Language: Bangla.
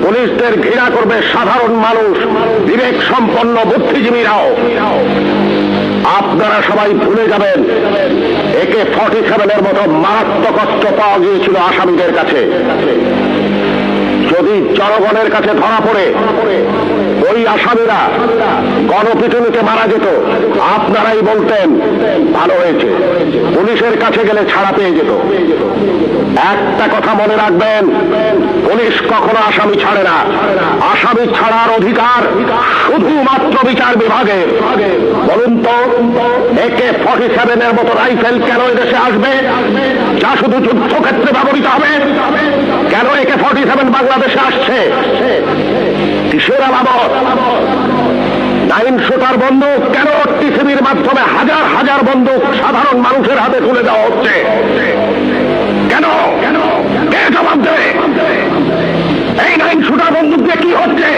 পুলিশদের ঘৃণা করবে সাধারণ মানুষ, বিবেক সম্পন্ন বুদ্ধিজীবীরাও। আপনারা সবাই ভুলে যাবেন AK-47 মতো মারাত্মক অস্ত্র পাওয়া গিয়েছিল আসামিদের কাছে। যদি জনগণের কাছে ধরা পড়ে ওই আসামিরা গণপিটুনিতে মারা যেত, আপনারাই বলতেন ভালো হয়েছে, পুলিশের কাছে গেলে ছাড়া পেয়ে যেত। একটা কথা মনে রাখবেন, পুলিশ কখনো আসামি ছাড়ে না। আসামি ছাড়ার অধিকার শুধুমাত্র বিচার বিভাগের। বলুন তো, AK-47 মতো রাইফেল কেন এদেশে আসবে, যা শুধু যুদ্ধক্ষেত্রে ব্যবহৃত হবে? কেন AK-47 বাংলাদেশে আসছে? কিসের আলামত? 9 শুটার বন্দুক কেন টিসিবির মাধ্যমে হাজার হাজার বন্দুক সাধারণ মানুষের হাতে তুলে দেওয়া হচ্ছে? কেন? কে জবাব দেবে? এই 9 শুটার বন্দুক দিয়ে কি হচ্ছে?